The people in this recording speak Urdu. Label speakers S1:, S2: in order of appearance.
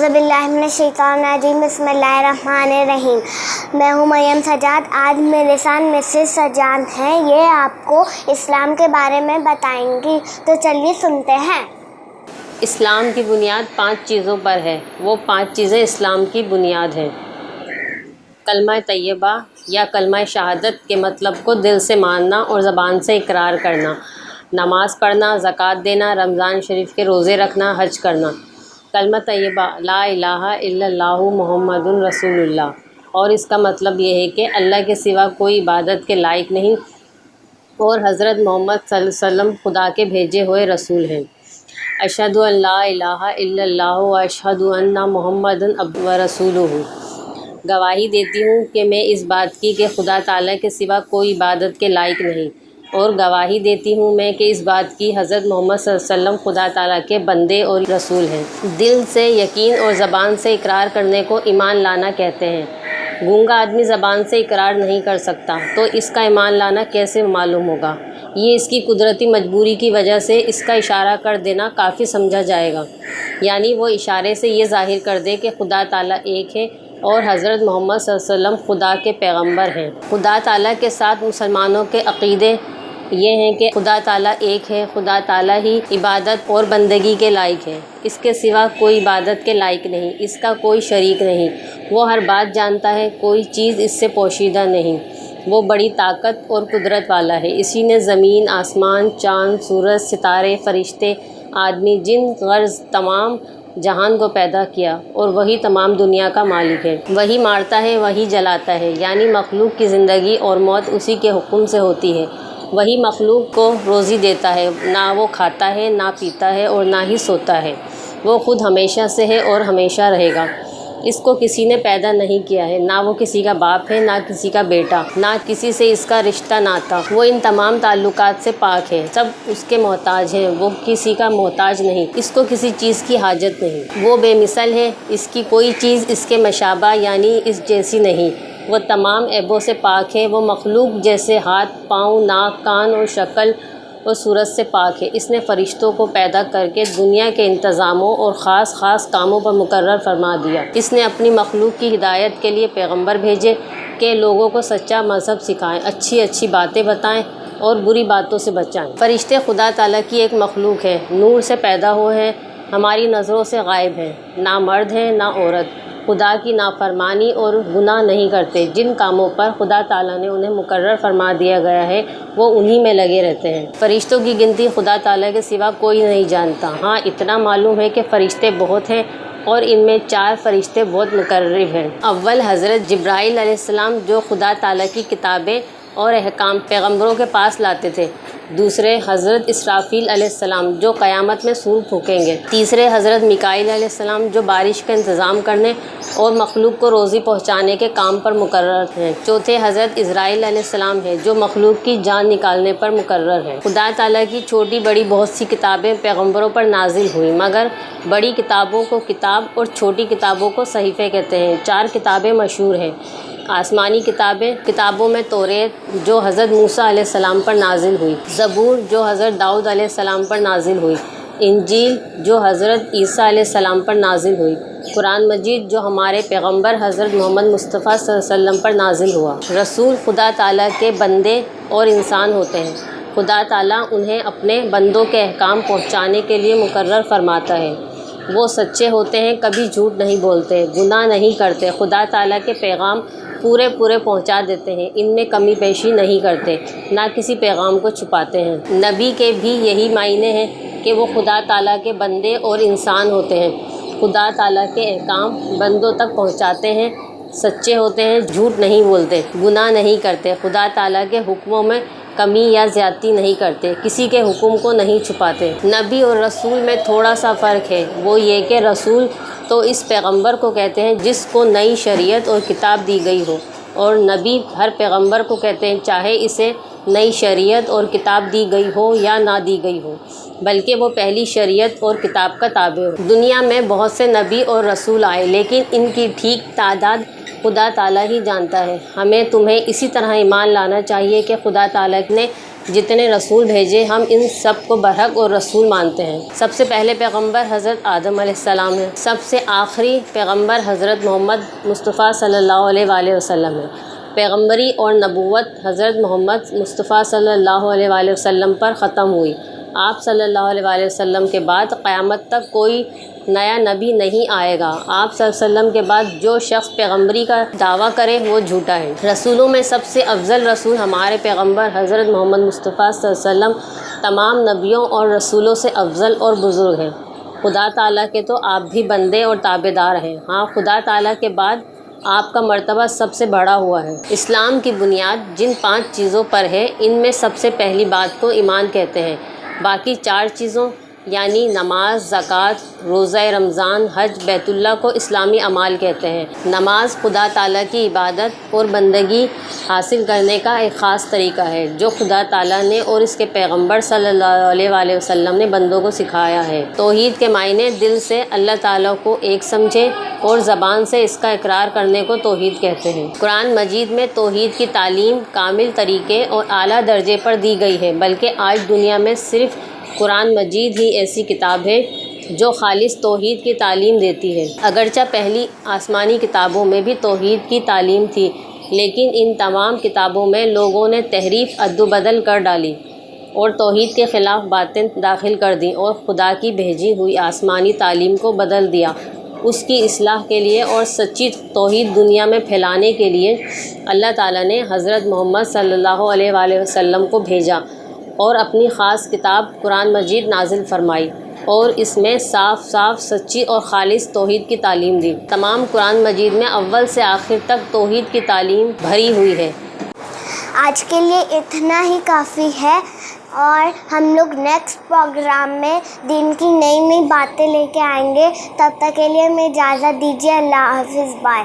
S1: اعوذ باللہ من الشیطان الرجیم، بسم اللہ الرحمن الرحیم۔ میں ہوں مریم سجاد۔ آج میرے ساتھ مسز سجاد ہیں، یہ آپ کو اسلام کے بارے میں بتائیں گی، تو چلیے سنتے ہیں۔
S2: اسلام کی بنیاد 5 چیزوں پر ہے۔ وہ 5 چیزیں اسلام کی بنیاد ہیں۔ کلمہ طیبہ یا کلمہ شہادت کے مطلب کو دل سے ماننا اور زبان سے اقرار کرنا، نماز پڑھنا، زکوٰۃ دینا، رمضان شریف کے روزے رکھنا، حج کرنا۔ کلمہ طیبہ لا الہ الا اللہ محمد رسول اللہ، اور اس کا مطلب یہ ہے کہ اللہ کے سوا کوئی عبادت کے لائق نہیں اور حضرت محمد صلی اللہ علیہ وسلم خدا کے بھیجے ہوئے رسول ہیں۔ اشہد ان لا الہ الا اللہ و اشہد ان محمد عبدہ و رسولہ، گواہی دیتی ہوں کہ میں اس بات کی کہ خدا تعالیٰ کے سوا کوئی عبادت کے لائق نہیں، اور گواہی دیتی ہوں میں کہ اس بات کی حضرت محمد صلی اللہ علیہ وسلم خدا تعالیٰ کے بندے اور رسول ہیں۔ دل سے یقین اور زبان سے اقرار کرنے کو ایمان لانا کہتے ہیں۔ گونگا آدمی زبان سے اقرار نہیں کر سکتا، تو اس کا ایمان لانا کیسے معلوم ہوگا؟ یہ اس کی قدرتی مجبوری کی وجہ سے اس کا اشارہ کر دینا کافی سمجھا جائے گا، یعنی وہ اشارے سے یہ ظاہر کر دے کہ خدا تعالیٰ ایک ہے اور حضرت محمد صلی اللہ علیہ وسلم خدا کے پیغمبر ہیں۔ خدا تعالیٰ کے ساتھ مسلمانوں کے عقیدے یہ ہیں کہ خدا تعالیٰ ایک ہے، خدا تعالیٰ ہی عبادت اور بندگی کے لائق ہے، اس کے سوا کوئی عبادت کے لائق نہیں، اس کا کوئی شریک نہیں، وہ ہر بات جانتا ہے، کوئی چیز اس سے پوشیدہ نہیں، وہ بڑی طاقت اور قدرت والا ہے۔ اسی نے زمین، آسمان، چاند، سورج، ستارے، فرشتے، آدمی، جن، غرض تمام جہان کو پیدا کیا، اور وہی تمام دنیا کا مالک ہے۔ وہی مارتا ہے، وہی جلاتا ہے، یعنی مخلوق کی زندگی اور موت اسی کے حکم سے ہوتی ہے۔ وہی مخلوق کو روزی دیتا ہے، نہ وہ کھاتا ہے، نہ پیتا ہے اور نہ ہی سوتا ہے۔ وہ خود ہمیشہ سے ہے اور ہمیشہ رہے گا۔ اس کو کسی نے پیدا نہیں کیا ہے، نہ وہ کسی کا باپ ہے، نہ کسی کا بیٹا، نہ کسی سے اس کا رشتہ ناتا۔ وہ ان تمام تعلقات سے پاک ہے، سب اس کے محتاج ہیں، وہ کسی کا محتاج نہیں، اس کو کسی چیز کی حاجت نہیں۔ وہ بے مثل ہے، اس کی کوئی چیز اس کے مشابہ یعنی اس جیسی نہیں۔ وہ تمام عیبوں سے پاک ہے، وہ مخلوق جیسے ہاتھ، پاؤں، ناک، کان اور شکل اور صورت سے پاک ہے۔ اس نے فرشتوں کو پیدا کر کے دنیا کے انتظاموں اور خاص خاص کاموں پر مقرر فرما دیا۔ اس نے اپنی مخلوق کی ہدایت کے لیے پیغمبر بھیجے کہ لوگوں کو سچا مذہب سکھائیں، اچھی اچھی باتیں بتائیں اور بری باتوں سے بچائیں۔ فرشتے خدا تعالیٰ کی ایک مخلوق ہے، نور سے پیدا ہوئے ہیں، ہماری نظروں سے غائب ہیں، نہ مرد ہیں نہ عورت، خدا کی نافرمانی اور گناہ نہیں کرتے۔ جن کاموں پر خدا تعالیٰ نے انہیں مقرر فرما دیا گیا ہے وہ انہی میں لگے رہتے ہیں۔ فرشتوں کی گنتی خدا تعالیٰ کے سوا کوئی نہیں جانتا۔ ہاں اتنا معلوم ہے کہ فرشتے بہت ہیں، اور ان میں 4 فرشتے بہت مقرب ہیں۔ اول حضرت جبرائیل علیہ السلام، جو خدا تعالیٰ کی کتابیں اور احکام پیغمبروں کے پاس لاتے تھے۔ دوسرے حضرت اسرافیل علیہ السلام، جو قیامت میں سور پھونکیں گے۔ تیسرے حضرت میکائیل علیہ السلام، جو بارش کا انتظام کرنے اور مخلوق کو روزی پہنچانے کے کام پر مقرر ہیں۔ چوتھے حضرت اسرائیل علیہ السلام ہیں، جو مخلوق کی جان نکالنے پر مقرر ہیں۔ خدا تعالیٰ کی چھوٹی بڑی بہت سی کتابیں پیغمبروں پر نازل ہوئیں، مگر بڑی کتابوں کو کتاب اور چھوٹی کتابوں کو صحیفے کہتے ہیں۔ 4 کتابیں مشہور ہیں۔ آسمانی کتابوں میں توریت، جو حضرت موسیٰ علیہ السلام پر نازل ہوئی، زبور، جو حضرت داؤد علیہ السلام پر نازل ہوئی، انجیل، جو حضرت عیسیٰ علیہ السلام پر نازل ہوئی، قرآن مجید، جو ہمارے پیغمبر حضرت محمد مصطفیٰ صلی اللہ علیہ وسلم پر نازل ہوا۔ رسول خدا تعالیٰ کے بندے اور انسان ہوتے ہیں۔ خدا تعالیٰ انہیں اپنے بندوں کے احکام پہنچانے کے لیے مقرر فرماتا ہے۔ وہ سچے ہوتے ہیں، کبھی جھوٹ نہیں بولتے، گناہ نہیں کرتے، خدا تعالیٰ کے پیغام پورے پہنچا دیتے ہیں، ان میں کمی بیشی نہیں کرتے، نہ کسی پیغام کو چھپاتے ہیں۔ نبی کے بھی یہی معنی ہیں کہ وہ خدا تعالیٰ کے بندے اور انسان ہوتے ہیں، خدا تعالیٰ کے احکام بندوں تک پہنچاتے ہیں، سچے ہوتے ہیں، جھوٹ نہیں بولتے، گناہ نہیں کرتے، خدا تعالیٰ کے حکموں میں کمی یا زیادتی نہیں کرتے، کسی کے حکم کو نہیں چھپاتے۔ نبی اور رسول میں تھوڑا سا فرق ہے، وہ یہ کہ رسول تو اس پیغمبر کو کہتے ہیں جس کو نئی شریعت اور کتاب دی گئی ہو، اور نبی ہر پیغمبر کو کہتے ہیں چاہے اسے نئی شریعت اور کتاب دی گئی ہو یا نہ دی گئی ہو، بلکہ وہ پہلی شریعت اور کتاب کا تابع ہو۔ دنیا میں بہت سے نبی اور رسول آئے، لیکن ان کی ٹھیک تعداد خدا تعالیٰ ہی جانتا ہے۔ ہمیں تمہیں اسی طرح ایمان لانا چاہیے کہ خدا تعالیٰ نے جتنے رسول بھیجے ہم ان سب کو برحق اور رسول مانتے ہیں۔ سب سے پہلے پیغمبر حضرت آدم علیہ السلام ہیں، سب سے آخری پیغمبر حضرت محمد مصطفیٰ صلی اللہ علیہ وآلہ وسلم ہیں۔ پیغمبری اور نبوت حضرت محمد مصطفیٰ صلی اللہ علیہ وآلہ وسلم پر ختم ہوئی۔ آپ صلی اللہ علیہ وآلہ وسلم کے بعد قیامت تک کوئی نیا نبی نہیں آئے گا۔ آپ صلی اللہ علیہ وسلم کے بعد جو شخص پیغمبری کا دعویٰ کرے وہ جھوٹا ہے۔ رسولوں میں سب سے افضل رسول ہمارے پیغمبر حضرت محمد مصطفیٰ صلی اللہ علیہ وسلم تمام نبیوں اور رسولوں سے افضل اور بزرگ ہیں۔ خدا تعالیٰ کے تو آپ بھی بندے اور تابع دار ہیں، ہاں خدا تعالیٰ کے بعد آپ کا مرتبہ سب سے بڑا ہوا ہے۔ اسلام کی بنیاد جن 5 چیزوں پر ہے ان میں سب سے پہلی بات کو ایمان کہتے ہیں۔ باقی 4 چیزوں یعنی نماز، زکوٰۃ، روزہ رمضان، حج، بیت اللہ کو اسلامی اعمال کہتے ہیں۔ نماز خدا تعالیٰ کی عبادت اور بندگی حاصل کرنے کا ایک خاص طریقہ ہے جو خدا تعالیٰ نے اور اس کے پیغمبر صلی اللہ علیہ وآلہ وسلم نے بندوں کو سکھایا ہے۔ توحید کے معنی دل سے اللہ تعالیٰ کو ایک سمجھے اور زبان سے اس کا اقرار کرنے کو توحید کہتے ہیں۔ قرآن مجید میں توحید کی تعلیم کامل طریقے اور اعلیٰ درجے پر دی گئی ہے، بلکہ آج دنیا میں صرف قرآن مجید ہی ایسی کتاب ہے جو خالص توحید کی تعلیم دیتی ہے۔ اگرچہ پہلی آسمانی کتابوں میں بھی توحید کی تعلیم تھی، لیکن ان تمام کتابوں میں لوگوں نے تحریف ادو بدل کر ڈالی اور توحید کے خلاف باتیں داخل کر دیں اور خدا کی بھیجی ہوئی آسمانی تعلیم کو بدل دیا۔ اس کی اصلاح کے لیے اور سچی توحید دنیا میں پھیلانے کے لیے اللہ تعالیٰ نے حضرت محمد صلی اللہ علیہ وآلہ وسلم کو بھیجا اور اپنی خاص کتاب قرآن مجید نازل فرمائی اور اس میں صاف سچی اور خالص توحید کی تعلیم دی۔ تمام قرآن مجید میں اول سے آخر تک توحید کی تعلیم بھری ہوئی ہے۔
S1: آج کے لیے اتنا ہی کافی ہے، اور ہم لوگ نیکسٹ پروگرام میں دین کی نئی باتیں لے کے آئیں گے۔ تب تک کے لیے ہمیں اجازت دیجیے۔ اللہ حافظ، بائے۔